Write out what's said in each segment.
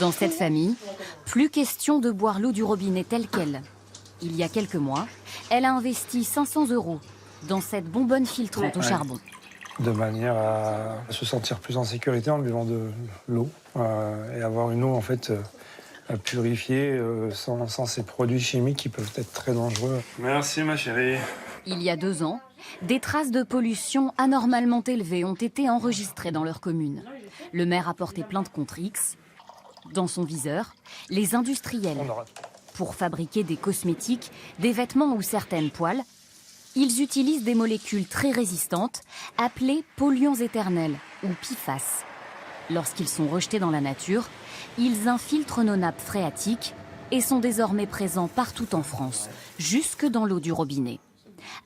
Dans cette famille, plus question de boire l'eau du robinet telle qu'elle. Il y a quelques mois, elle a investi 500 € dans cette bonbonne filtrante au charbon. De manière à se sentir plus en sécurité en buvant de l'eau et avoir une eau en fait purifiée sans ces produits chimiques qui peuvent être très dangereux. Merci ma chérie. Il y a 2 ans, des traces de pollution anormalement élevées ont été enregistrées dans leur commune. Le maire a porté plainte contre X. Dans son viseur, les industriels. Pour fabriquer des cosmétiques, des vêtements ou certaines poêles, ils utilisent des molécules très résistantes appelées polluants éternels ou PFAS. Lorsqu'ils sont rejetés dans la nature, ils infiltrent nos nappes phréatiques et sont désormais présents partout en France, jusque dans l'eau du robinet.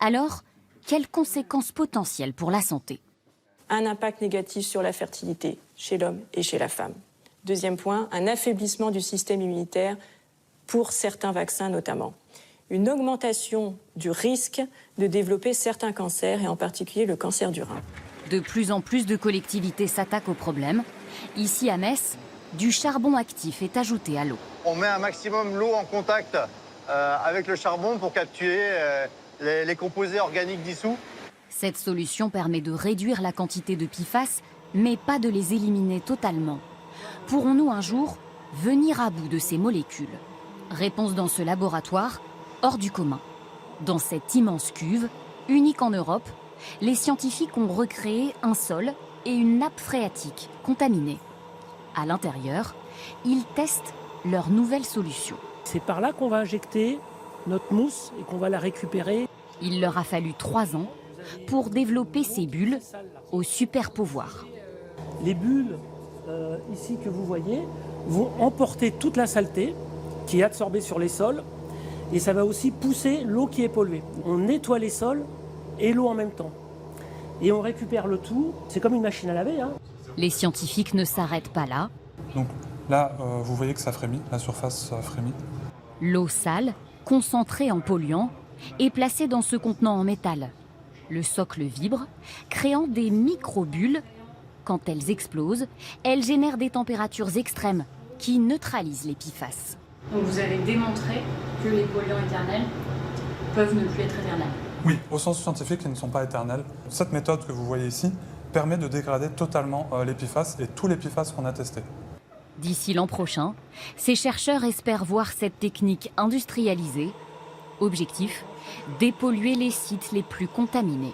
Alors, quelles conséquences potentielles pour la santé? Un impact négatif sur la fertilité chez l'homme et chez la femme. Deuxième point, un affaiblissement du système immunitaire pour certains vaccins notamment. Une augmentation du risque de développer certains cancers et en particulier le cancer du rein. De plus en plus de collectivités s'attaquent au problème. Ici à Metz, du charbon actif est ajouté à l'eau. On met un maximum l'eau en contact avec le charbon pour capturer les composés organiques dissous. Cette solution permet de réduire la quantité de PFAS, mais pas de les éliminer totalement. Pourrons-nous un jour venir à bout de ces molécules? Réponse dans ce laboratoire, hors du commun. Dans cette immense cuve, unique en Europe, les scientifiques ont recréé un sol et une nappe phréatique contaminée. À l'intérieur, ils testent leur nouvelle solution. C'est par là qu'on va injecter notre mousse et qu'on va la récupérer. Il leur a fallu 3 ans pour développer ces bulles au super pouvoir. Les bulles ici que vous voyez vont emporter toute la saleté qui est absorbée sur les sols et ça va aussi pousser l'eau qui est polluée. On nettoie les sols et l'eau en même temps. Et on récupère le tout. C'est comme une machine à laver. Les scientifiques ne s'arrêtent pas là. Donc là, vous voyez que ça frémit, la surface frémit. L'eau sale, concentrée en polluants, est placée dans ce contenant en métal. Le socle vibre, créant des micro-bulles. Quand elles explosent, elles génèrent des températures extrêmes qui neutralisent les PFAS. Donc vous avez démontré que les polluants éternels peuvent ne plus être éternels. Oui, au sens scientifique, ils ne sont pas éternels. Cette méthode que vous voyez ici permet de dégrader totalement les PFAS et tous les PFAS qu'on a testés. D'ici l'an prochain, ces chercheurs espèrent voir cette technique industrialisée. Objectif, dépolluer les sites les plus contaminés.